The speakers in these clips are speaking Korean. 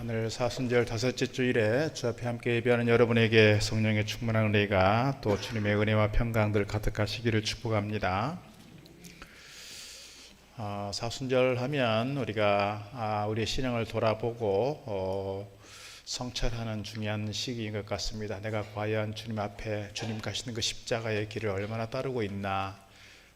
오늘 사순절 다섯째 주일에 주 앞에 함께 예배하는 여러분에게 성령의 충만한 은혜가 또 주님의 은혜와 평강들 가득하시기를 축복합니다. 사순절 하면 우리가 우리의 신앙을 돌아보고 성찰하는 중요한 시기인 것 같습니다. 내가 과연 주님 앞에 주님 가시는 그 십자가의 길을 얼마나 따르고 있나,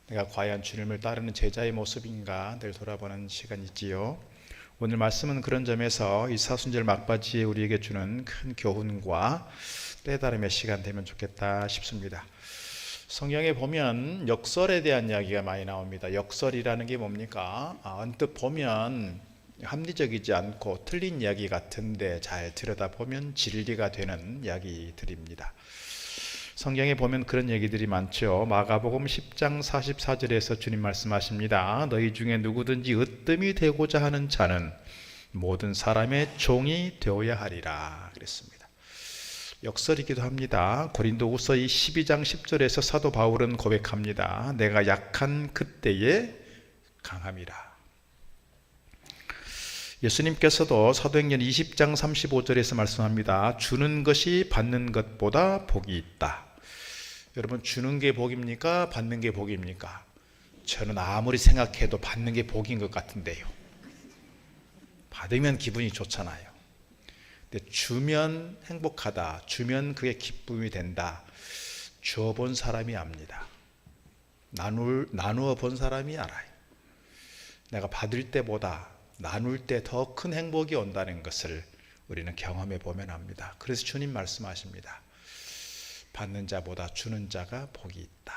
내가 과연 주님을 따르는 제자의 모습인가 늘 돌아보는 시간이지요. 오늘 말씀은 그런 점에서 이 사순절 막바지에 우리에게 주는 큰 교훈과 깨달음의 시간 되면 좋겠다 싶습니다. 성경에 보면 역설에 대한 이야기가 많이 나옵니다. 역설이라는 게 뭡니까? 언뜻 보면 합리적이지 않고 틀린 이야기 같은데 잘 들여다보면 진리가 되는 이야기들입니다. 성경에 보면 그런 얘기들이 많죠. 마가복음 10장 44절에서 주님 말씀하십니다. 너희 중에 누구든지 으뜸이 되고자 하는 자는 모든 사람의 종이 되어야 하리라 그랬습니다. 역설이기도 합니다. 고린도후서 12장 10절에서 사도 바울은 고백합니다. 내가 약한 그때에 강함이라. 예수님께서도 사도행전 20장 35절에서 말씀합니다. 주는 것이 받는 것보다 복이 있다. 여러분, 주는 게 복입니까? 받는 게 복입니까? 저는 아무리 생각해도 받는 게 복인 것 같은데요. 받으면 기분이 좋잖아요. 근데 주면 행복하다, 주면 그게 기쁨이 된다, 주어본 사람이 압니다. 나누어 본 사람이 알아요. 내가 받을 때보다 나눌 때 더 큰 행복이 온다는 것을 우리는 경험해 보면 압니다. 그래서 주님 말씀하십니다. 받는 자보다 주는 자가 복이 있다.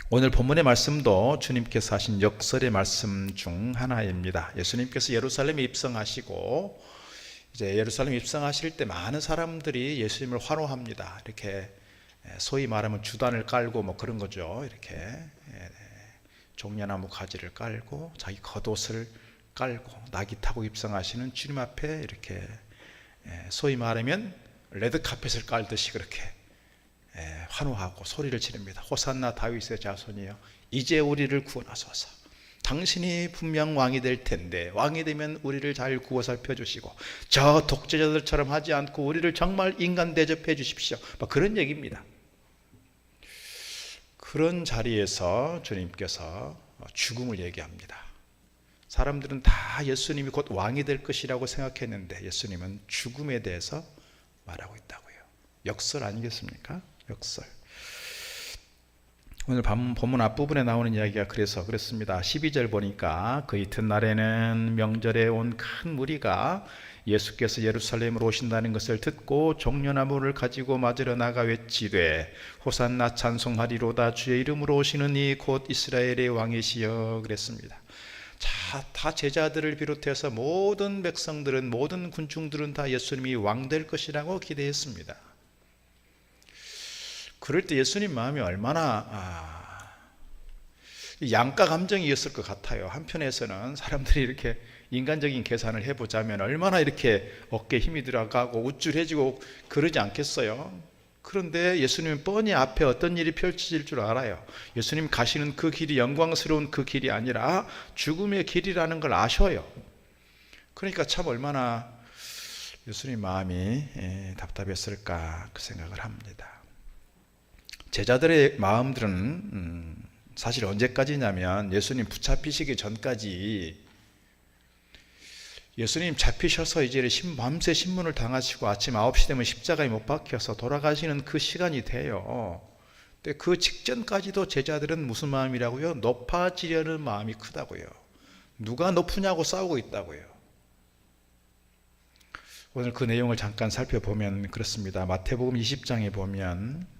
오늘 본문의 말씀도 주님께서 하신 역설의 말씀 중 하나입니다. 예수님께서 예루살렘에 입성하시고 이제 예루살렘에 입성하실 때 많은 사람들이 예수님을 환호합니다. 이렇게 소위 말하면 주단을 깔고 뭐 그런 거죠. 이렇게 종려나무 가지를 깔고 자기 겉옷을 깔고 나귀 타고 입성하시는 주님 앞에 이렇게 소위 말하면 레드카펫을 깔듯이 그렇게 환호하고 소리를 지릅니다. 호산나 다윗의 자손이여, 이제 우리를 구원하소서. 당신이 분명 왕이 될 텐데 왕이 되면 우리를 잘 구워 살펴주시고 저 독재자들처럼 하지 않고 우리를 정말 인간 대접해 주십시오. 막 그런 얘기입니다. 그런 자리에서 주님께서 죽음을 얘기합니다. 사람들은 다 예수님이 곧 왕이 될 것이라고 생각했는데 예수님은 죽음에 대해서 말하고 있다고요. 역설 아니겠습니까? 역설. 오늘 본문 앞부분에 나오는 이야기가 그래서 그렇습니다. 12절 보니까 그 이튿날에는 명절에 온 큰 무리가 예수께서 예루살렘으로 오신다는 것을 듣고 종려나무를 가지고 맞으러 나가 외치되 호산나 찬송하리로다, 주의 이름으로 오시는 이 곧 이스라엘의 왕이시여 그랬습니다. 자, 다 제자들을 비롯해서 모든 백성들은, 모든 군중들은 다 예수님이 왕 될 것이라고 기대했습니다. 그럴 때 예수님 마음이 얼마나 양가 감정이었을 것 같아요. 한편에서는 사람들이 이렇게 인간적인 계산을 해보자면 얼마나 이렇게 어깨에 힘이 들어가고 우쭐해지고 그러지 않겠어요? 그런데 예수님은 뻔히 앞에 어떤 일이 펼쳐질 줄 알아요. 예수님 가시는 그 길이 영광스러운 그 길이 아니라 죽음의 길이라는 걸 아셔요. 그러니까 참 얼마나 예수님 마음이 답답했을까 그 생각을 합니다. 제자들의 마음들은 사실 언제까지냐면 예수님 붙잡히시기 전까지, 예수님 잡히셔서 이제 밤새 신문을 당하시고 아침 9시 되면 십자가에 못 박혀서 돌아가시는 그 시간이 돼요. 근데 그 직전까지도 제자들은 무슨 마음이라고요? 높아지려는 마음이 크다고요. 누가 높으냐고 싸우고 있다고요. 오늘 그 내용을 잠깐 살펴보면 그렇습니다. 마태복음 20장에 보면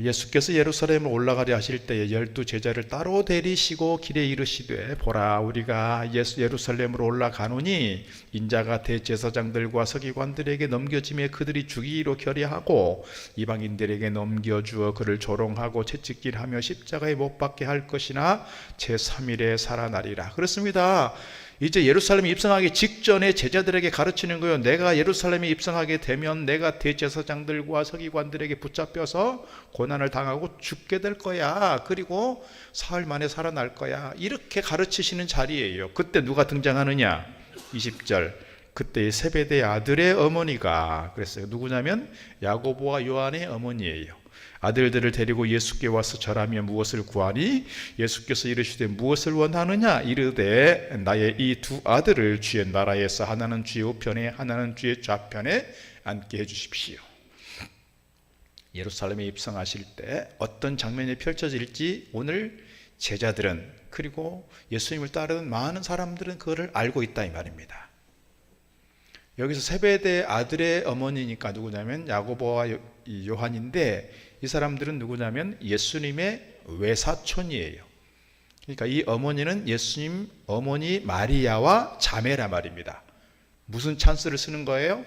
예수께서 예루살렘을 올라가려 하실 때에 12 제자를 따로 데리시고 길에 이르시되 보라, 우리가 예루살렘으로 올라가노니 인자가 대제사장들과 서기관들에게 넘겨짐에 그들이 죽이기로 결의하고 이방인들에게 넘겨주어 그를 조롱하고 채찍질하며 십자가에 못 박게 할 것이나 제3일에 살아나리라. 그렇습니다. 이제 예루살렘에 입성하기 직전에 제자들에게 가르치는 거예요. 내가 예루살렘에 입성하게 되면 내가 대제사장들과 서기관들에게 붙잡혀서 고난을 당하고 죽게 될 거야. 그리고 사흘 만에 살아날 거야. 이렇게 가르치시는 자리예요. 그때 누가 등장하느냐? 20절 그때 세베대의 아들의 어머니가 그랬어요. 누구냐면 야고보와 요한의 어머니예요. 아들들을 데리고 예수께 와서 절하며 무엇을 구하니 예수께서 이르시되 무엇을 원하느냐 이르되 나의 이 두 아들을 주의 나라에서 하나는 주의 우편에 하나는 주의 좌편에 앉게 해주십시오. 예루살렘에 입성하실 때 어떤 장면이 펼쳐질지 오늘 제자들은 그리고 예수님을 따르는 많은 사람들은 그거를 알고 있다 이 말입니다. 여기서 세베대 아들의 어머니니까 누구냐면 야고보와 요한인데 이 사람들은 누구냐면 예수님의 외사촌이에요. 그러니까 이 어머니는 예수님 어머니 마리아와 자매라 말입니다. 무슨 찬스를 쓰는 거예요?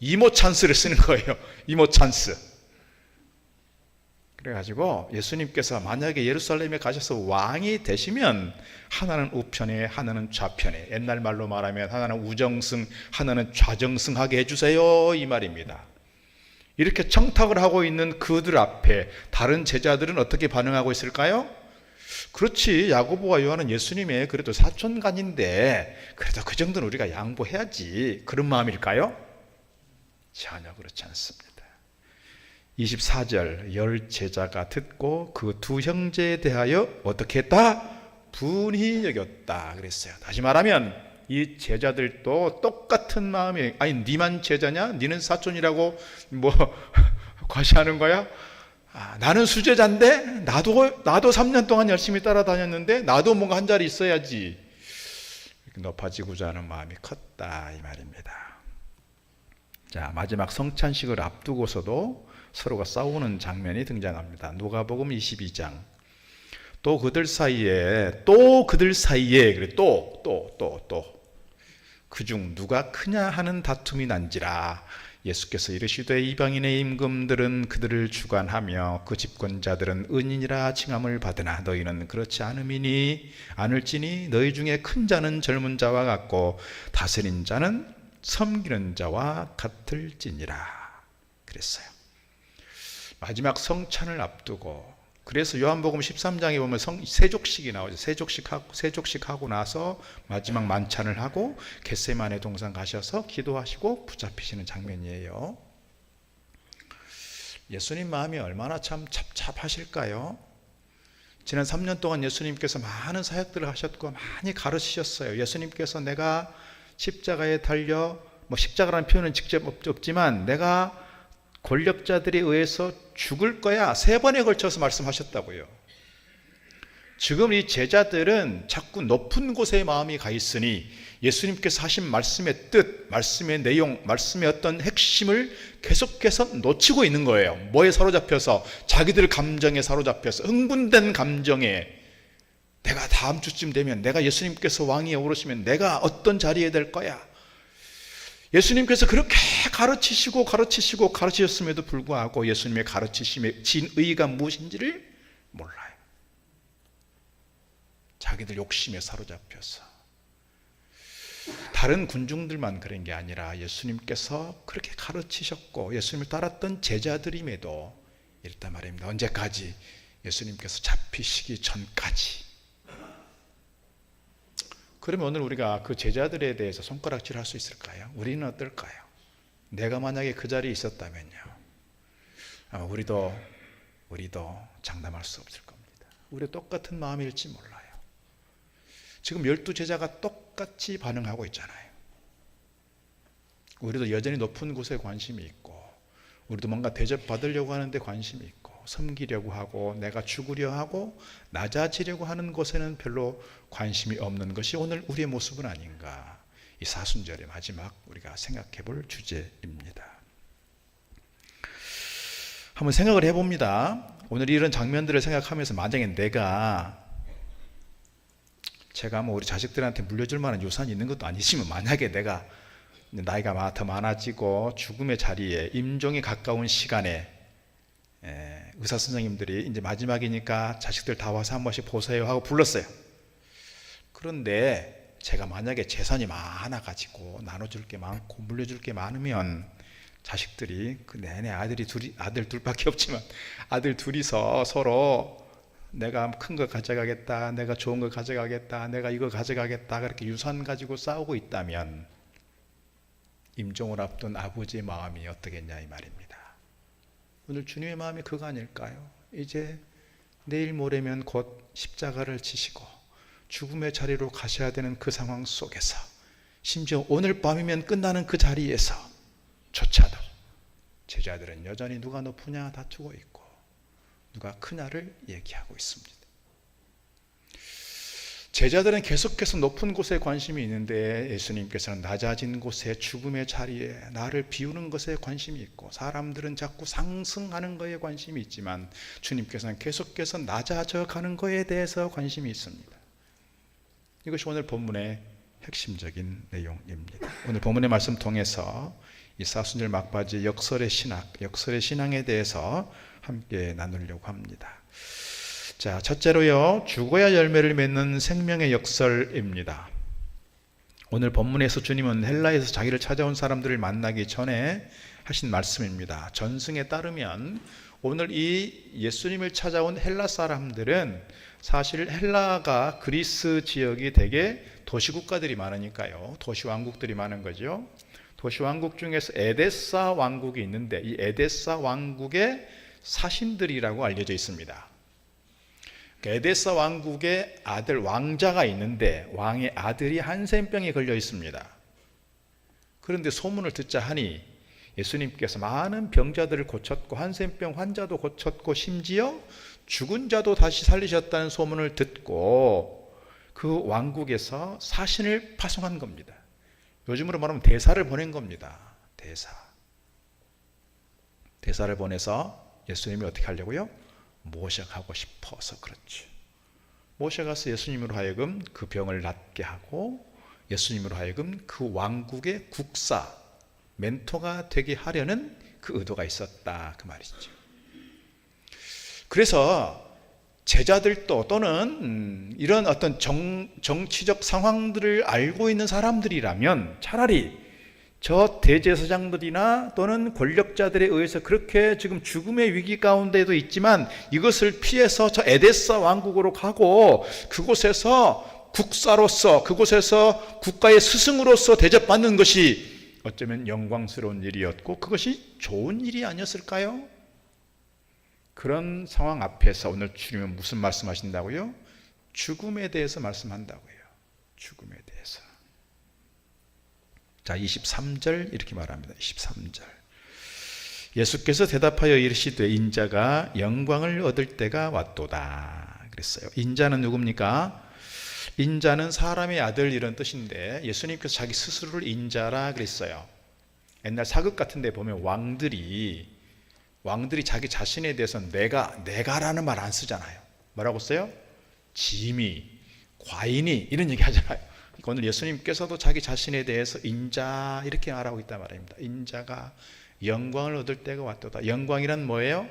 이모 찬스를 쓰는 거예요. 이모 찬스. 그래가지고 예수님께서 만약에 예루살렘에 가셔서 왕이 되시면 하나는 우편에 하나는 좌편에, 옛날 말로 말하면 하나는 우정승 하나는 좌정승하게 해주세요 이 말입니다. 이렇게 청탁을 하고 있는 그들 앞에 다른 제자들은 어떻게 반응하고 있을까요? 그렇지, 야고보와 요한은 예수님의 그래도 사촌간인데 그래도 그 정도는 우리가 양보해야지, 그런 마음일까요? 전혀 그렇지 않습니다. 24절 열 제자가 듣고 그 두 형제에 대하여 어떻게 했다? 분히 여겼다 그랬어요. 다시 말하면 이 제자들도 똑같은 마음이, 아니 니만 제자냐? 니는 사촌이라고 뭐 과시하는 거야? 나는 수제자인데 나도 3년 동안 열심히 따라다녔는데 나도 뭔가 한 자리 있어야지, 높아지고자 하는 마음이 컸다 이 말입니다. 자, 마지막 성찬식을 앞두고서도 서로가 싸우는 장면이 등장합니다. 누가복음 22장. 또 그들 사이에 그래 그중 누가 크냐 하는 다툼이 난지라 예수께서 이르시되 이방인의 임금들은 그들을 주관하며 그 집권자들은 은인이라 칭함을 받으나 너희는 그렇지 않을지니 너희 중에 큰 자는 젊은 자와 같고 다스린 자는 섬기는 자와 같을지니라 그랬어요. 마지막 성찬을 앞두고, 그래서 요한복음 13장에 보면 세족식이 나오죠. 세족식하고 나서 마지막 만찬을 하고 겟세마네 동산 가셔서 기도하시고 붙잡히시는 장면이에요. 예수님 마음이 얼마나 참 찹찹하실까요? 지난 3년 동안 예수님께서 많은 사역들을 하셨고 많이 가르치셨어요. 예수님께서 내가 십자가에 달려, 십자가라는 표현은 직접 없지만 내가 권력자들에 의해서 죽을 거야 3번에 걸쳐서 말씀하셨다고요. 지금 이 제자들은 자꾸 높은 곳에 마음이 가 있으니 예수님께서 하신 말씀의 뜻, 말씀의 내용, 말씀의 어떤 핵심을 계속해서 놓치고 있는 거예요. 뭐에 사로잡혀서? 자기들 감정에 사로잡혀서, 흥분된 감정에, 내가 다음 주쯤 되면, 내가 예수님께서 왕위에 오르시면 내가 어떤 자리에 될 거야. 예수님께서 그렇게 가르치셨음에도 불구하고 예수님의 가르치심의 진의가 무엇인지를 몰라요. 자기들 욕심에 사로잡혀서. 다른 군중들만 그런 게 아니라 예수님께서 그렇게 가르치셨고 예수님을 따랐던 제자들임에도 이랬단 말입니다. 언제까지? 예수님께서 잡히시기 전까지. 그러면 오늘 우리가 그 제자들에 대해서 손가락질 할 수 있을까요? 우리는 어떨까요? 내가 만약에 그 자리에 있었다면요, 아마 우리도 장담할 수 없을 겁니다. 우리 똑같은 마음일지 몰라요. 지금 12제자가 똑같이 반응하고 있잖아요. 우리도 여전히 높은 곳에 관심이 있고, 우리도 뭔가 대접받으려고 하는데 관심이 있고, 섬기려고 하고, 내가 죽으려 하고 낮아지려고 하는 것에는 별로 관심이 없는 것이 오늘 우리의 모습은 아닌가, 이 사순절의 마지막 우리가 생각해 볼 주제입니다. 한번 생각을 해봅니다. 오늘 이런 장면들을 생각하면서 만약에 제가 우리 자식들한테 물려줄 만한 유산이 있는 것도 아니지만, 만약에 내가 나이가 더 많아지고 죽음의 자리에, 임종에 가까운 시간에 의사 선생님들이 이제 마지막이니까 자식들 다 와서 한 번씩 보세요 하고 불렀어요. 그런데 제가 만약에 재산이 많아가지고 나눠줄 게 많고 물려줄 게 많으면 자식들이 그 내내 아들 둘밖에 없지만 아들 둘이서 서로 내가 큰 거 가져가겠다, 내가 좋은 거 가져가겠다, 내가 이거 가져가겠다, 그렇게 유산 가지고 싸우고 있다면 임종을 앞둔 아버지의 마음이 어떻겠냐 이 말입니다. 오늘 주님의 마음이 그거 아닐까요? 이제 내일 모레면 곧 십자가를 지시고 죽음의 자리로 가셔야 되는 그 상황 속에서, 심지어 오늘 밤이면 끝나는 그 자리에서 조차도 제자들은 여전히 누가 높으냐 다투고 있고 누가 크냐를 얘기하고 있습니다. 제자들은 계속해서 높은 곳에 관심이 있는데 예수님께서는 낮아진 곳에, 죽음의 자리에, 나를 비우는 것에 관심이 있고, 사람들은 자꾸 상승하는 것에 관심이 있지만 주님께서는 계속해서 낮아져 가는 것에 대해서 관심이 있습니다. 이것이 오늘 본문의 핵심적인 내용입니다. 오늘 본문의 말씀 통해서 이 사순절 막바지 역설의 신앙에 대해서 함께 나누려고 합니다. 자, 첫째로요, 죽어야 열매를 맺는 생명의 역설입니다. 오늘 본문에서 주님은 헬라에서 자기를 찾아온 사람들을 만나기 전에 하신 말씀입니다. 전승에 따르면 오늘 이 예수님을 찾아온 헬라 사람들은 사실 헬라가 그리스 지역이 되게 도시국가들이 많으니까요, 도시왕국들이 많은 거죠. 도시왕국 중에서 에데사 왕국이 있는데 이 에데사 왕국의 사신들이라고 알려져 있습니다. 에데사 왕국의 아들 왕자가 있는데 왕의 아들이 한센병에 걸려 있습니다. 그런데 소문을 듣자 하니 예수님께서 많은 병자들을 고쳤고 한센병 환자도 고쳤고 심지어 죽은 자도 다시 살리셨다는 소문을 듣고 그 왕국에서 사신을 파송한 겁니다. 요즘으로 말하면 대사를 보낸 겁니다. 대사를 보내서 예수님이 어떻게 하려고요? 모셔가고 싶어서 그렇죠. 모셔가서 예수님으로 하여금 그 병을 낫게 하고 예수님으로 하여금 그 왕국의 국사, 멘토가 되게 하려는 그 의도가 있었다 그 말이죠. 그래서 제자들도 또는 이런 어떤 정치적 상황들을 알고 있는 사람들이라면 차라리 저 대제사장들이나 또는 권력자들에 의해서 그렇게 지금 죽음의 위기 가운데도 있지만 이것을 피해서 저 에데사 왕국으로 가고 그곳에서 국사로서, 그곳에서 국가의 스승으로서 대접받는 것이 어쩌면 영광스러운 일이었고 그것이 좋은 일이 아니었을까요? 그런 상황 앞에서 오늘 주님은 무슨 말씀하신다고요? 죽음에 대해서 말씀한다고요. 죽음에 대해서. 자, 23절 이렇게 말합니다. 23절. 예수께서 대답하여 이르시되 인자가 영광을 얻을 때가 왔도다 그랬어요. 인자는 누굽니까? 인자는 사람의 아들 이런 뜻인데 예수님께서 자기 스스로를 인자라 그랬어요. 옛날 사극 같은 데 보면 왕들이 자기 자신에 대해서 내가라는 말 안 쓰잖아요. 뭐라고 써요? 짐이, 과인이 이런 얘기 하잖아요. 오늘 예수님께서도 자기 자신에 대해서 인자 이렇게 말하고 있단 말입니다. 인자가 영광을 얻을 때가 왔도다. 영광이란 뭐예요?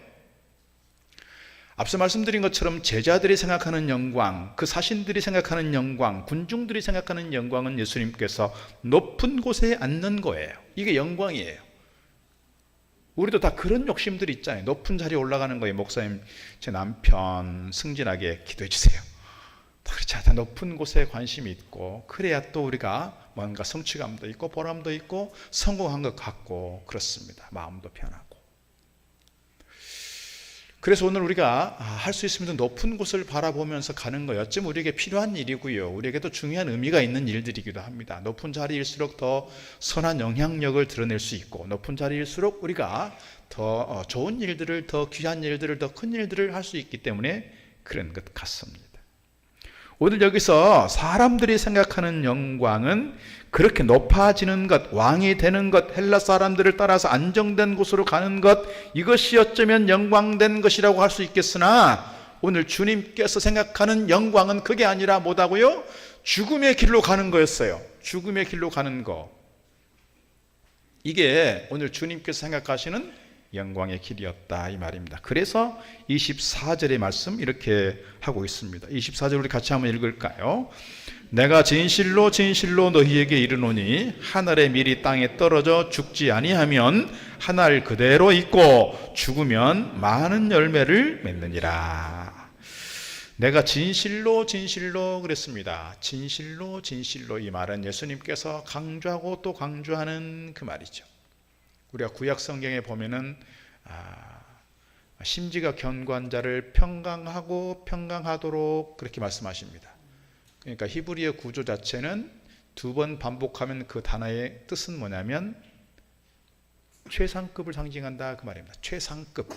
앞서 말씀드린 것처럼 제자들이 생각하는 영광, 그 사신들이 생각하는 영광, 군중들이 생각하는 영광은 예수님께서 높은 곳에 앉는 거예요. 이게 영광이에요. 우리도 다 그런 욕심들이 있잖아요. 높은 자리에 올라가는 거예요. 목사님, 제 남편 승진하게 기도해 주세요. 다 높은 곳에 관심이 있고 그래야 또 우리가 뭔가 성취감도 있고 보람도 있고 성공한 것 같고 그렇습니다. 마음도 편하고. 그래서 오늘 우리가 할 수 있으면 높은 곳을 바라보면서 가는 거 어쩌면 우리에게 필요한 일이고요, 우리에게도 중요한 의미가 있는 일들이기도 합니다. 높은 자리일수록 더 선한 영향력을 드러낼 수 있고 높은 자리일수록 우리가 더 좋은 일들을, 더 귀한 일들을, 더 큰 일들을 할 수 있기 때문에 그런 것 같습니다. 오늘 여기서 사람들이 생각하는 영광은 그렇게 높아지는 것, 왕이 되는 것, 헬라 사람들을 따라서 안정된 곳으로 가는 것, 이것이 어쩌면 영광된 것이라고 할 수 있겠으나 오늘 주님께서 생각하는 영광은 그게 아니라 뭐다고요? 죽음의 길로 가는 거였어요. 죽음의 길로 가는 거. 이게 오늘 주님께서 생각하시는 영광의 길이었다 이 말입니다. 그래서 24절의 말씀 이렇게 하고 있습니다. 24절 우리 같이 한번 읽을까요? 내가 진실로 진실로 너희에게 이르노니 하늘의 밀이 땅에 떨어져 죽지 아니하면 하늘 그대로 있고 죽으면 많은 열매를 맺느니라. 내가 진실로 진실로 그랬습니다. 진실로 진실로, 이 말은 예수님께서 강조하고 또 강조하는 그 말이죠. 우리가 구약 성경에 보면은 심지가 견고한 자를 평강하고 평강하도록 그렇게 말씀하십니다. 그러니까 히브리어 구조 자체는 두 번 반복하면 그 단어의 뜻은 뭐냐면 최상급을 상징한다, 그 말입니다. 최상급.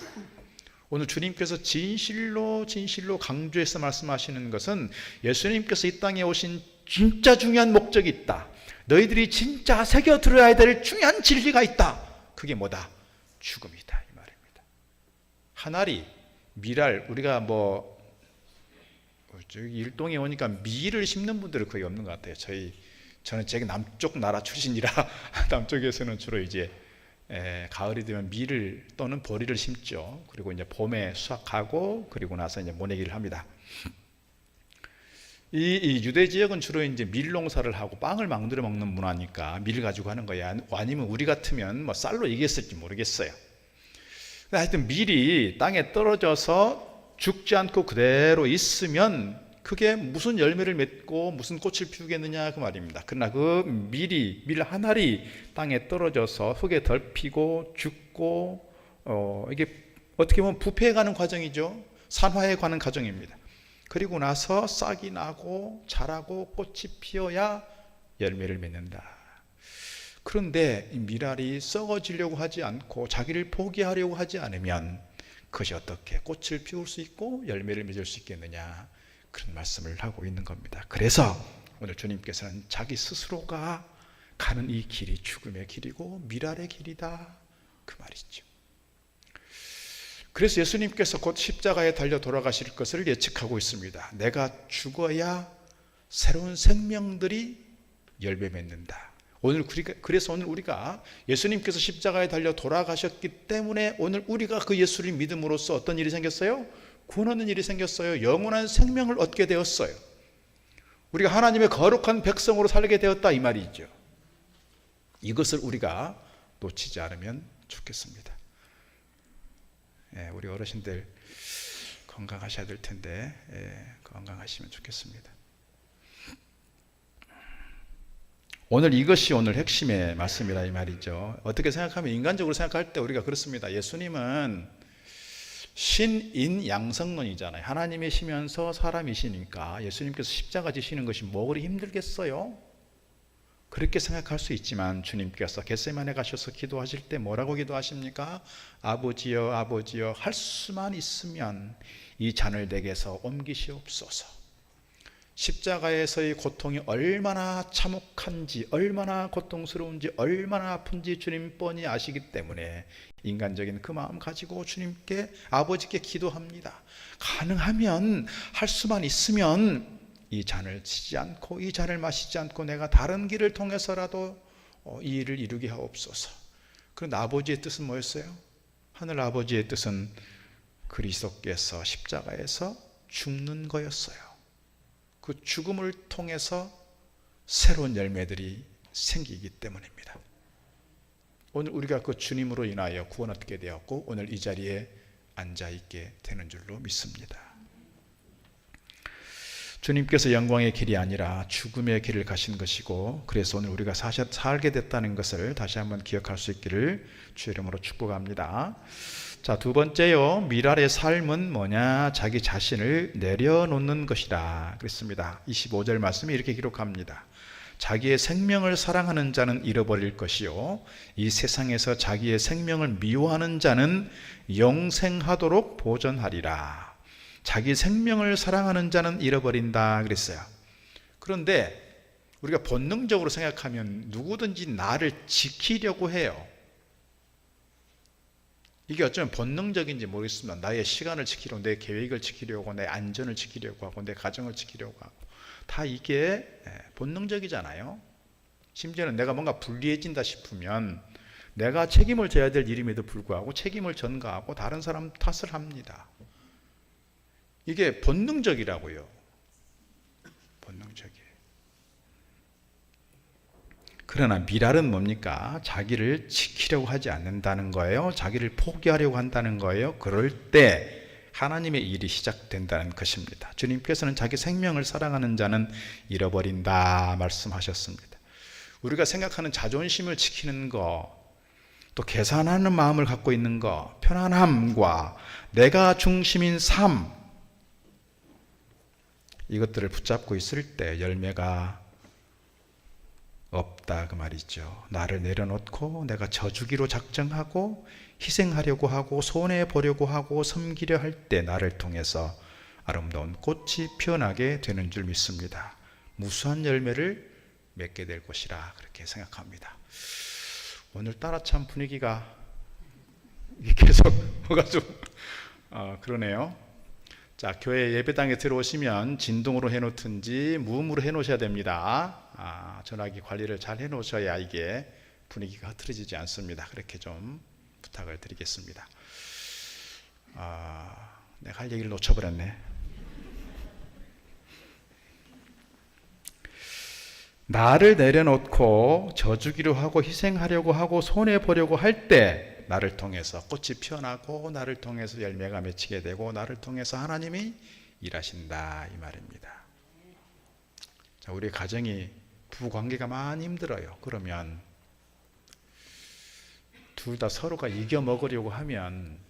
오늘 주님께서 진실로 진실로 강조해서 말씀하시는 것은 예수님께서 이 땅에 오신 진짜 중요한 목적이 있다. 너희들이 진짜 새겨 들어야 될 중요한 진리가 있다. 그게 뭐다? 죽음이다, 이 말입니다. 하나리, 미랄, 우리가 일동에 오니까 미를 심는 분들은 거의 없는 것 같아요. 저는 제가 남쪽 나라 출신이라 남쪽에서는 주로 이제 가을이 되면 밀을 또는 보리를 심죠. 그리고 이제 봄에 수확하고 그리고 나서 이제 모내기를 합니다. 이 유대 지역은 주로 이제 밀 농사를 하고 빵을 만들어 먹는 문화니까 밀을 가지고 하는 거야. 아니면 우리 같으면 뭐 쌀로 얘기했을지 모르겠어요. 하여튼 밀이 땅에 떨어져서 죽지 않고 그대로 있으면 그게 무슨 열매를 맺고 무슨 꽃을 피우겠느냐, 그 말입니다. 그러나 그 밀 한 알이 땅에 떨어져서 흙에 덜피고 죽고 이게 어떻게 보면 부패해가는 과정이죠. 산화해가는 과정입니다. 그리고 나서 싹이 나고 자라고 꽃이 피어야 열매를 맺는다. 그런데 이 밀알이 썩어지려고 하지 않고 자기를 포기하려고 하지 않으면 그것이 어떻게 꽃을 피울 수 있고 열매를 맺을 수 있겠느냐, 그런 말씀을 하고 있는 겁니다. 그래서 오늘 주님께서는 자기 스스로가 가는 이 길이 죽음의 길이고 밀알의 길이다, 그 말이죠. 그래서 예수님께서 곧 십자가에 달려 돌아가실 것을 예측하고 있습니다. 내가 죽어야 새로운 생명들이 열매 맺는다. 그래서 오늘 우리가 예수님께서 십자가에 달려 돌아가셨기 때문에 오늘 우리가 그 예수를 믿음으로써 어떤 일이 생겼어요? 구원하는 일이 생겼어요. 영원한 생명을 얻게 되었어요. 우리가 하나님의 거룩한 백성으로 살게 되었다, 이 말이죠. 이것을 우리가 놓치지 않으면 좋겠습니다. 우리 어르신들 건강하셔야 될 텐데 건강하시면 좋겠습니다. 오늘 이것이 오늘 핵심의 말씀이라, 이 말이죠. 어떻게 생각하면, 인간적으로 생각할 때 우리가 그렇습니다. 예수님은 신인 양성론이잖아요. 하나님이시면서 사람이시니까 예수님께서 십자가 지시는 것이 뭐 그리 힘들겠어요? 그렇게 생각할 수 있지만 주님께서 겟세마네 가셔서 기도하실 때 뭐라고 기도하십니까? 아버지여 아버지여, 할 수만 있으면 이 잔을 내게서 옮기시옵소서. 십자가에서의 고통이 얼마나 참혹한지, 얼마나 고통스러운지, 얼마나 아픈지 주님 뻔히 아시기 때문에 인간적인 그 마음 가지고 주님께, 아버지께 기도합니다. 가능하면, 할 수만 있으면 이 잔을 치지 않고 이 잔을 마시지 않고 내가 다른 길을 통해서라도 이 일을 이루게 하옵소서. 그런데 아버지의 뜻은 뭐였어요? 하늘 아버지의 뜻은 그리스도께서 십자가에서 죽는 거였어요. 그 죽음을 통해서 새로운 열매들이 생기기 때문입니다. 오늘 우리가 그 주님으로 인하여 구원 얻게 되었고 오늘 이 자리에 앉아있게 되는 줄로 믿습니다. 주님께서 영광의 길이 아니라 죽음의 길을 가신 것이고, 그래서 오늘 우리가 살게 됐다는 것을 다시 한번 기억할 수 있기를 주의 이름으로 축복합니다. 자, 두 번째요, 밀알의 삶은 뭐냐? 자기 자신을 내려놓는 것이다 그랬습니다. 25절 말씀이 이렇게 기록합니다. 자기의 생명을 사랑하는 자는 잃어버릴 것이요, 이 세상에서 자기의 생명을 미워하는 자는 영생하도록 보존하리라. 자기 생명을 사랑하는 자는 잃어버린다 그랬어요. 그런데 우리가 본능적으로 생각하면 누구든지 나를 지키려고 해요. 이게 어쩌면 본능적인지 모르겠습니다. 나의 시간을 지키려고, 내 계획을 지키려고, 내 안전을 지키려고 하고, 내 가정을 지키려고 하고, 다 이게 본능적이잖아요. 심지어는 내가 뭔가 불리해진다 싶으면 내가 책임을 져야 될 일임에도 불구하고 책임을 전가하고 다른 사람 탓을 합니다. 이게 본능적이라고요. 본능적이에요. 그러나 밀알은 뭡니까? 자기를 지키려고 하지 않는다는 거예요. 자기를 포기하려고 한다는 거예요. 그럴 때 하나님의 일이 시작된다는 것입니다. 주님께서는 자기 생명을 사랑하는 자는 잃어버린다 말씀하셨습니다. 우리가 생각하는 자존심을 지키는 것, 또 계산하는 마음을 갖고 있는 것, 편안함과 내가 중심인 삶, 이것들을 붙잡고 있을 때 열매가 없다 그 말이죠. 나를 내려놓고 내가 져주기로 작정하고 희생하려고 하고 손해보려고 하고 섬기려 할 때 나를 통해서 아름다운 꽃이 피어나게 되는 줄 믿습니다. 무수한 열매를 맺게 될 것이라 그렇게 생각합니다. 오늘따라 참 분위기가 계속 뭐가지고 그러네요. 자, 교회 예배당에 들어오시면 진동으로 해놓든지 무음으로 해놓으셔야 됩니다. 전화기 관리를 잘 해놓으셔야 이게 분위기가 흐트러지지 않습니다. 그렇게 좀 부탁을 드리겠습니다. 내가 할 얘기를 놓쳐버렸네. 나를 내려놓고 져주기로 하고 희생하려고 하고 손해보려고 할 때 나를 통해서 꽃이 피어나고 나를 통해서 열매가 맺히게 되고 나를 통해서 하나님이 일하신다 이 말입니다. 자, 우리 가정이 부부관계가 많이 힘들어요. 그러면 둘 다 서로가 이겨먹으려고 하면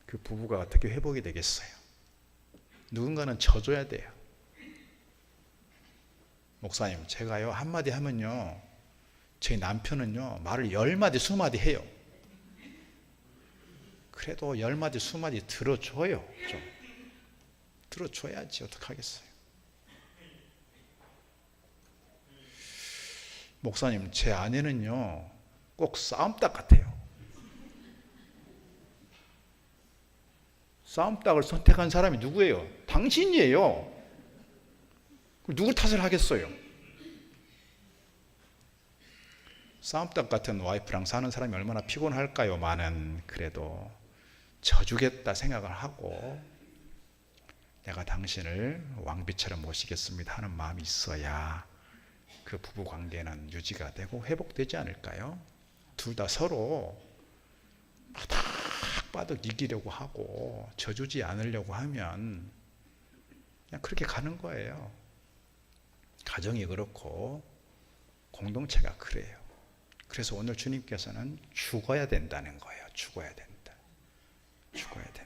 그 부부가 어떻게 회복이 되겠어요? 누군가는 져줘야 돼요. 목사님, 제가요 한마디 하면요 제 남편은요 말을 10마디 20마디 해요. 그래도 10마디 20마디 들어줘요. 좀 들어줘야지 어떡하겠어요. 목사님, 제 아내는요 꼭 싸움닭 같아요. 싸움닭을 선택한 사람이 누구예요? 당신이에요. 누굴 탓을 하겠어요? 싸움닭 같은 와이프랑 사는 사람이 얼마나 피곤할까요? 많은 그래도 져주겠다 생각을 하고 내가 당신을 왕비처럼 모시겠습니다 하는 마음이 있어야 그 부부관계는 유지가 되고 회복되지 않을까요? 둘 다 서로 바닥바닥 이기려고 하고 져주지 않으려고 하면 그냥 그렇게 가는 거예요. 가정이 그렇고 공동체가 그래요. 그래서 오늘 주님께서는 죽어야 된다는 거예요. 죽어야 된다. 죽어야 된다.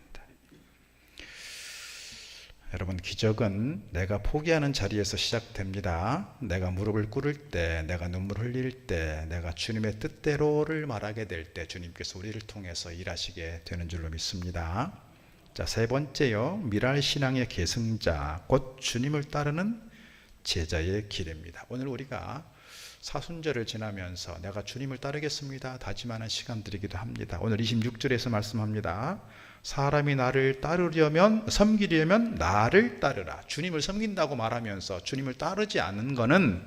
여러분, 기적은 내가 포기하는 자리에서 시작됩니다. 내가 무릎을 꿇을 때, 내가 눈물 흘릴 때, 내가 주님의 뜻대로를 말하게 될 때 주님께서 우리를 통해서 일하시게 되는 줄로 믿습니다. 자, 세 번째요. 미랄 신앙의 계승자, 곧 주님을 따르는 제자의 길입니다. 오늘 우리가 사순절을 지나면서 내가 주님을 따르겠습니다 다짐하는 시간들이기도 합니다. 오늘 26절에서 말씀합니다. 사람이 나를 따르려면 섬기려면 나를 따르라. 주님을 섬긴다고 말하면서 주님을 따르지 않는 거는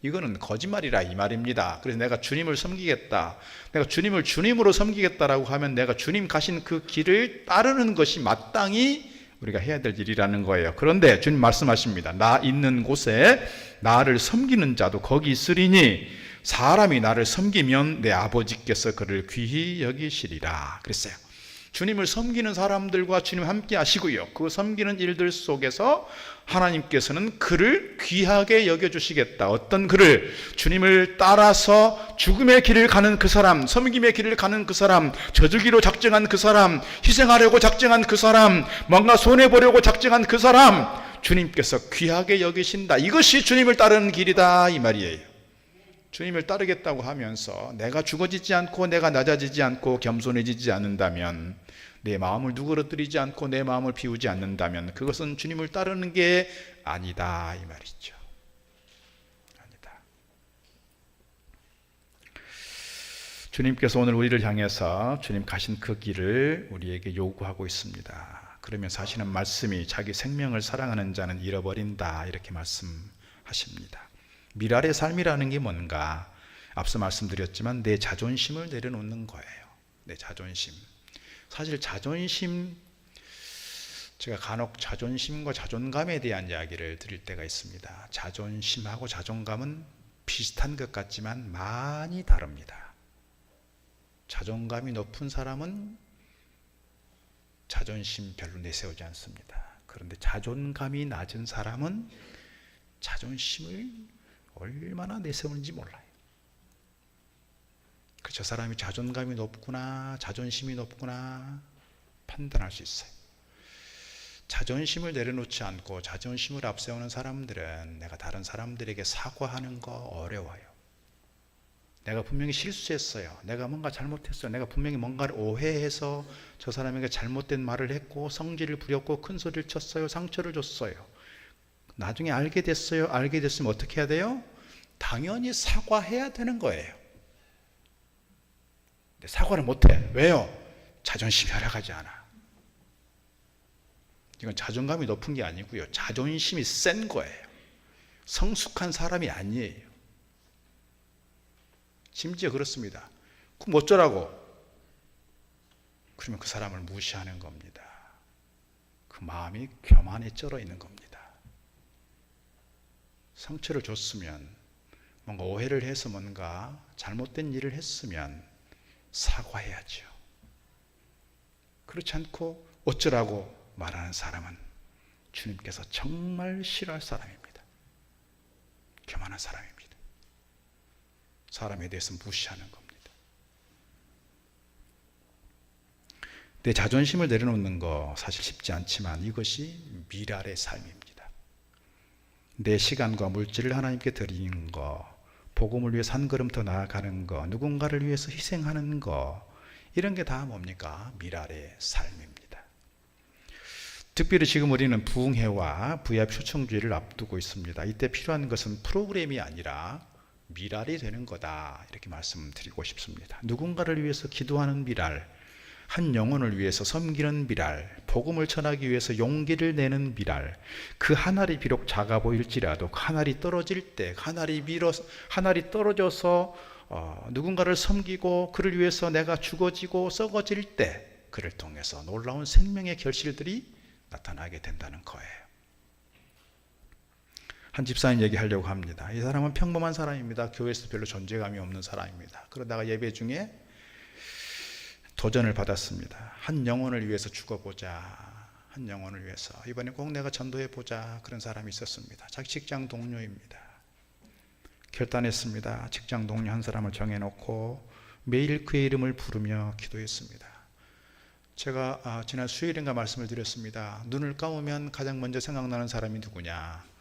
이거는 거짓말이라 이 말입니다. 그래서 내가 주님을 섬기겠다, 내가 주님을 주님으로 섬기겠다라고 하면 내가 주님 가신 그 길을 따르는 것이 마땅히 우리가 해야 될 일이라는 거예요. 그런데 주님 말씀하십니다. 나 있는 곳에 나를 섬기는 자도 거기 있으리니 사람이 나를 섬기면 내 아버지께서 그를 귀히 여기시리라 그랬어요. 주님을 섬기는 사람들과 주님 함께 하시고요, 그 섬기는 일들 속에서 하나님께서는 그를 귀하게 여겨주시겠다. 어떤 그를? 주님을 따라서 죽음의 길을 가는 그 사람, 섬김의 길을 가는 그 사람, 져주기로 작정한 그 사람, 희생하려고 작정한 그 사람, 뭔가 손해보려고 작정한 그 사람, 주님께서 귀하게 여기신다. 이것이 주님을 따르는 길이다 이 말이에요. 주님을 따르겠다고 하면서 내가 죽어지지 않고 내가 낮아지지 않고 겸손해지지 않는다면, 내 마음을 누그러뜨리지 않고 내 마음을 비우지 않는다면 그것은 주님을 따르는 게 아니다 이 말이죠. 아니다. 주님께서 오늘 우리를 향해서 주님 가신 그 길을 우리에게 요구하고 있습니다. 그러면서 하시는 말씀이 자기 생명을 사랑하는 자는 잃어버린다 이렇게 말씀하십니다. 미랄의 삶이라는 게 뭔가? 앞서 말씀드렸지만 내 자존심을 내려놓는 거예요. 내 자존심. 사실 자존심, 제가 간혹 자존심과 자존감에 대한 이야기를 드릴 때가 있습니다. 자존심하고 자존감은 비슷한 것 같지만 많이 다릅니다. 자존감이 높은 사람은 자존심 별로 내세우지 않습니다. 그런데 자존감이 낮은 사람은 자존심을 얼마나 내세우는지 몰라요. 저 사람이 자존감이 높구나, 자존심이 높구나 판단할 수 있어요. 자존심을 내려놓지 않고 자존심을 앞세우는 사람들은 내가 다른 사람들에게 사과하는 거 어려워요. 내가 분명히 실수했어요. 내가 뭔가 잘못했어요. 내가 분명히 뭔가를 오해해서 저 사람에게 잘못된 말을 했고 성질을 부렸고 큰 소리를 쳤어요. 상처를 줬어요. 나중에 알게 됐어요. 알게 됐으면 어떻게 해야 돼요? 당연히 사과해야 되는 거예요. 근데 사과를 못해. 왜요? 자존심이 허락하지 않아. 이건 자존감이 높은 게 아니고요. 자존심이 센 거예요. 성숙한 사람이 아니에요. 심지어 그렇습니다. 그럼 어쩌라고? 그러면 그 사람을 무시하는 겁니다. 그 마음이 교만에 쩔어 있는 겁니다. 상처를 줬으면, 뭔가 오해를 해서 뭔가 잘못된 일을 했으면 사과해야죠. 그렇지 않고 어쩌라고 말하는 사람은 주님께서 정말 싫어할 사람입니다. 교만한 사람입니다. 사람에 대해서 무시하는 겁니다. 내 자존심을 내려놓는 거 사실 쉽지 않지만 이것이 미랄의 삶입니다. 내 시간과 물질을 하나님께 드리는 거, 복음을 위해서 한 걸음 더 나아가는 거, 누군가를 위해서 희생하는 거, 이런 게 다 뭡니까? 미랄의 삶입니다. 특별히 지금 우리는 부흥회와 VIP 초청주의를 앞두고 있습니다. 이때 필요한 것은 프로그램이 아니라 미랄이 되는 거다, 이렇게 말씀드리고 싶습니다. 누군가를 위해서 기도하는 미랄, 한 영혼을 위해서 섬기는 미랄, 복음을 전하기 위해서 용기를 내는 미랄, 그 한 알이 비록 작아 보일지라도 그 한 알이 떨어질 때, 한 알이 떨어져서 누군가를 섬기고 그를 위해서 내가 죽어지고 썩어질 때 그를 통해서 놀라운 생명의 결실들이 나타나게 된다는 거예요. 한 집사님 얘기하려고 합니다. 이 사람은 평범한 사람입니다. 교회에서 별로 존재감이 없는 사람입니다. 그러다가 예배 중에 도전을 받았습니다. 한 영혼을 위해서 죽어보자. 한 영혼을 위해서. 이번에 꼭 내가 전도해보자. 그런 사람이 있었습니다. 자기 직장 동료입니다. 결단했습니다. 직장 동료 한 사람을 정해놓고 매일 그의 이름을 부르며 기도했습니다. 제가 지난 수요일인가 말씀을 드렸습니다. 눈을 감으면 가장 먼저 생각나는 사람이 누구냐.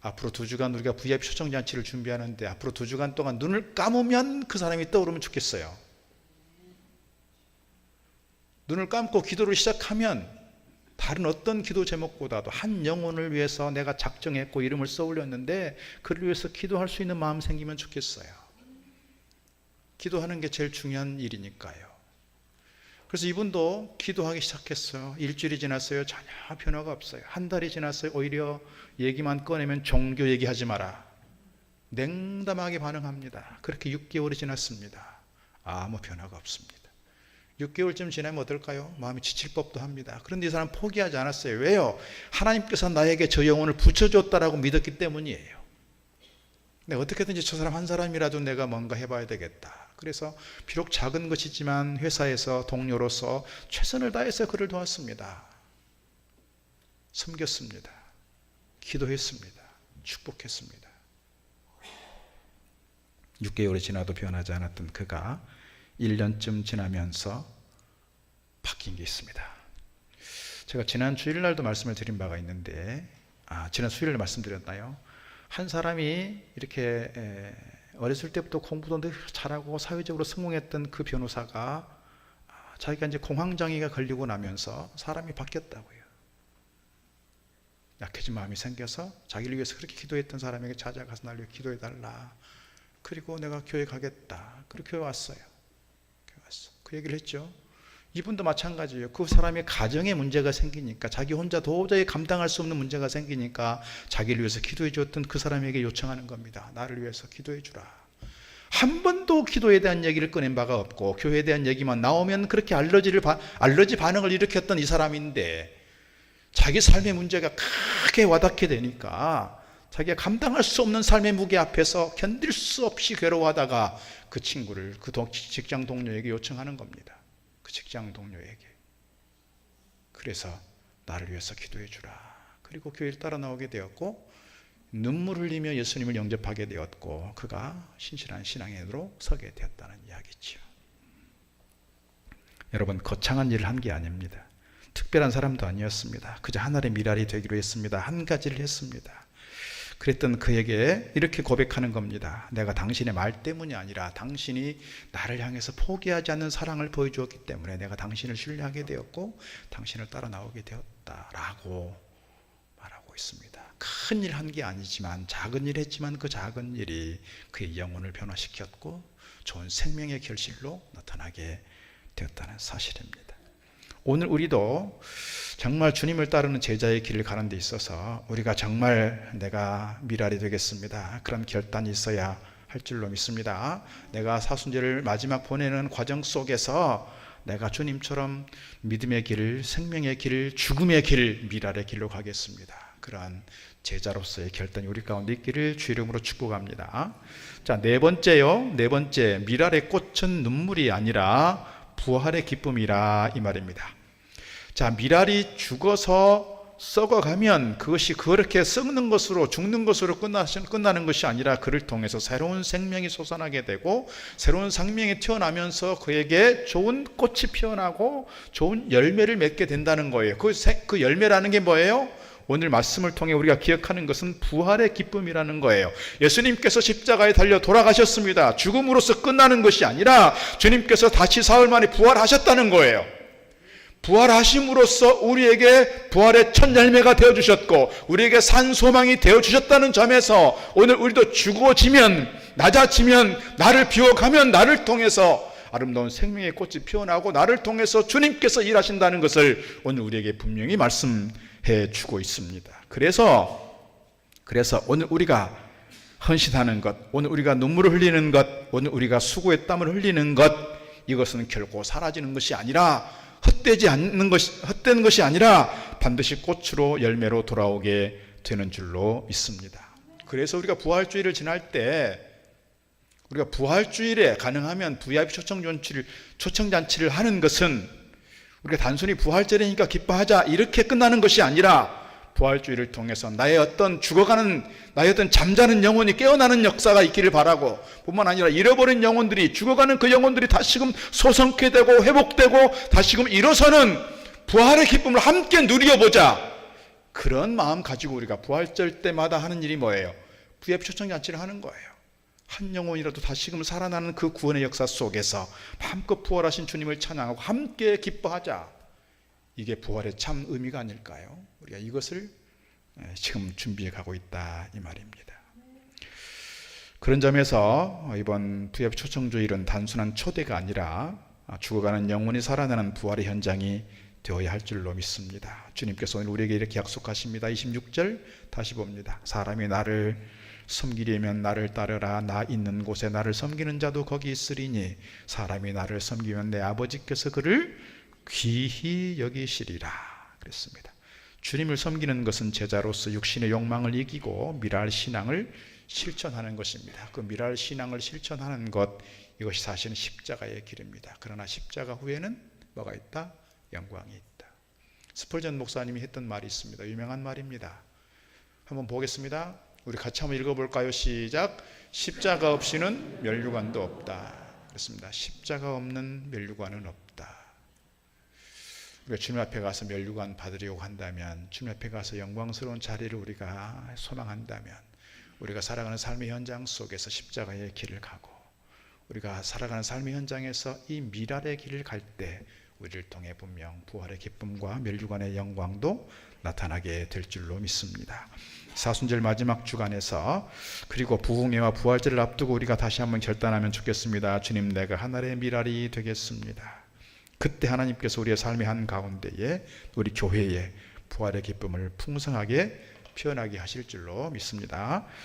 앞으로 2주간 우리가 VIP 초청잔치를 준비하는데 앞으로 2주간 동안 눈을 감으면 그 사람이 떠오르면 좋겠어요. 눈을 감고 기도를 시작하면 다른 어떤 기도 제목보다도 한 영혼을 위해서 내가 작정했고 이름을 써올렸는데 그를 위해서 기도할 수 있는 마음 생기면 좋겠어요. 기도하는 게 제일 중요한 일이니까요. 그래서 이분도 기도하기 시작했어요. 일주일이 지났어요. 전혀 변화가 없어요. 한 달이 지났어요. 오히려 얘기만 꺼내면 종교 얘기하지 마라. 냉담하게 반응합니다. 그렇게 6개월이 지났습니다. 아무 변화가 없습니다. 6개월쯤 지나면 어떨까요? 마음이 지칠 법도 합니다. 그런데 이 사람 포기하지 않았어요. 왜요? 하나님께서 나에게 저 영혼을 붙여줬다라고 믿었기 때문이에요. 내가 어떻게든지 저 사람 한 사람이라도 내가 뭔가 해봐야 되겠다. 그래서 비록 작은 것이지만 회사에서 동료로서 최선을 다해서 그를 도왔습니다. 섬겼습니다. 기도했습니다. 축복했습니다. 6개월이 지나도 변하지 않았던 그가 1년쯤 지나면서 바뀐 게 있습니다. 제가 지난 주일날도 말씀을 드린 바가 있는데 지난 수요일에 말씀드렸나요? 한 사람이 이렇게 어렸을 때부터 공부도 잘하고 사회적으로 성공했던 그 변호사가 자기가 이제 공황장애가 걸리고 나면서 사람이 바뀌었다고요. 약해진 마음이 생겨서 자기를 위해서 그렇게 기도했던 사람에게 찾아가서 날 위해 기도해달라. 그리고 내가 교회 가겠다. 그리고 교회 왔어요. 그 얘기를 했죠. 이분도 마찬가지예요. 그 사람의 가정에 문제가 생기니까 자기 혼자 도저히 감당할 수 없는 문제가 생기니까 자기를 위해서 기도해 줬던 그 사람에게 요청하는 겁니다. 나를 위해서 기도해 주라. 한 번도 기도에 대한 얘기를 꺼낸 바가 없고 교회에 대한 얘기만 나오면 그렇게 알러지 반응을 일으켰던 이 사람인데 자기 삶의 문제가 크게 와닿게 되니까 자기가 감당할 수 없는 삶의 무게 앞에서 견딜 수 없이 괴로워하다가 그 친구를 그 직장 동료에게 요청하는 겁니다. 그 직장 동료에게. 그래서 나를 위해서 기도해 주라. 그리고 교회를 따라 나오게 되었고 눈물 흘리며 예수님을 영접하게 되었고 그가 신실한 신앙인으로 서게 되었다는 이야기죠. 여러분, 거창한 일을 한 게 아닙니다. 특별한 사람도 아니었습니다. 그저 하나의 미랄이 되기로 했습니다. 한 가지를 했습니다. 그랬던 그에게 이렇게 고백하는 겁니다. 내가 당신의 말 때문이 아니라 당신이 나를 향해서 포기하지 않는 사랑을 보여주었기 때문에 내가 당신을 신뢰하게 되었고 당신을 따라 나오게 되었다라고 말하고 있습니다. 큰 일 한 게 아니지만 작은 일 했지만 그 작은 일이 그의 영혼을 변화시켰고 좋은 생명의 결실로 나타나게 되었다는 사실입니다. 오늘 우리도 정말 주님을 따르는 제자의 길을 가는 데 있어서 우리가 정말 내가 미랄이 되겠습니다. 그런 결단이 있어야 할 줄로 믿습니다. 내가 사순절을 마지막 보내는 과정 속에서 내가 주님처럼 믿음의 길, 생명의 길, 죽음의 길, 미랄의 길로 가겠습니다. 그러한 제자로서의 결단이 우리 가운데 있기를 주 이름으로 축복합니다. 자, 네 번째요. 네 번째, 미랄의 꽃은 눈물이 아니라 부활의 기쁨이라 이 말입니다. 자, 미랄이 죽어서 썩어가면 그것이 그렇게 썩는 것으로 죽는 것으로 끝나는 것이 아니라 그를 통해서 새로운 생명이 솟아나게 되고 새로운 생명이 태어나면서 그에게 좋은 꽃이 피어나고 좋은 열매를 맺게 된다는 거예요. 그 열매라는 게 뭐예요? 오늘 말씀을 통해 우리가 기억하는 것은 부활의 기쁨이라는 거예요. 예수님께서 십자가에 달려 돌아가셨습니다. 죽음으로써 끝나는 것이 아니라 주님께서 다시 사흘 만에 부활하셨다는 거예요. 부활하심으로써 우리에게 부활의 첫 열매가 되어주셨고 우리에게 산 소망이 되어주셨다는 점에서 오늘 우리도 죽어지면 낮아지면 나를 비워가면 나를 통해서 아름다운 생명의 꽃이 피어나고 나를 통해서 주님께서 일하신다는 것을 오늘 우리에게 분명히 말씀해 주고 있습니다. 그래서 오늘 우리가 헌신하는 것, 오늘 우리가 눈물을 흘리는 것, 오늘 우리가 수고의 땀을 흘리는 것, 이것은 결코 사라지는 것이 아니라 헛되는 것이 아니라 반드시 꽃으로 열매로 돌아오게 되는 줄로 믿습니다. 그래서 우리가 부활주일을 지날 때 우리가 부활주일에 가능하면 VIP 초청잔치를 하는 것은 우리가 단순히 부활절이니까 기뻐하자 이렇게 끝나는 것이 아니라 부활주일을 통해서 나의 어떤 잠자는 영혼이 깨어나는 역사가 있기를 바라고 뿐만 아니라 잃어버린 영혼들이 죽어가는 그 영혼들이 다시금 소성케 되고 회복되고 다시금 일어서는 부활의 기쁨을 함께 누려보자. 그런 마음 가지고 우리가 부활절 때마다 하는 일이 뭐예요? VIP 초청잔치를 하는 거예요. 한 영혼이라도 다시금 살아나는 그 구원의 역사 속에서 마음껏 부활하신 주님을 찬양하고 함께 기뻐하자. 이게 부활의 참 의미가 아닐까요? 우리가 이것을 지금 준비해 가고 있다 이 말입니다. 그런 점에서 이번 VIP 초청주일은 단순한 초대가 아니라 죽어가는 영혼이 살아나는 부활의 현장이 되어야 할 줄로 믿습니다. 주님께서 오늘 우리에게 이렇게 약속하십니다. 26절 다시 봅니다. 사람이 나를 섬기려면 나를 따르라. 나 있는 곳에 나를 섬기는 자도 거기 있으리니 사람이 나를 섬기면 내 아버지께서 그를 귀히 여기시리라 그랬습니다. 주님을 섬기는 것은 제자로서 육신의 욕망을 이기고 미랄 신앙을 실천하는 것입니다. 그 미랄 신앙을 실천하는 것, 이것이 사실은 십자가의 길입니다. 그러나 십자가 후에는 뭐가 있다? 영광이 있다. 스펄전 목사님이 했던 말이 있습니다. 유명한 말입니다. 한번 보겠습니다. 우리 같이 한번 읽어볼까요? 시작. 십자가 없이는 면류관도 없다. 그렇습니다. 십자가 없는 면류관은 없다. 우리가 주님 앞에 가서 면류관 받으려고 한다면, 주님 앞에 가서 영광스러운 자리를 우리가 소망한다면, 우리가 살아가는 삶의 현장 속에서 십자가의 길을 가고 우리가 살아가는 삶의 현장에서 이 미랄의 길을 갈 때 우리를 통해 분명 부활의 기쁨과 면류관의 영광도 나타나게 될 줄로 믿습니다. 사순절 마지막 주간에서 그리고 부흥회와 부활절을 앞두고 우리가 다시 한번 결단하면 좋겠습니다. 주님, 내가 하늘의 미랄이 되겠습니다. 그때 하나님께서 우리의 삶의 한가운데에 우리 교회에 부활의 기쁨을 풍성하게 표현하게 하실 줄로 믿습니다.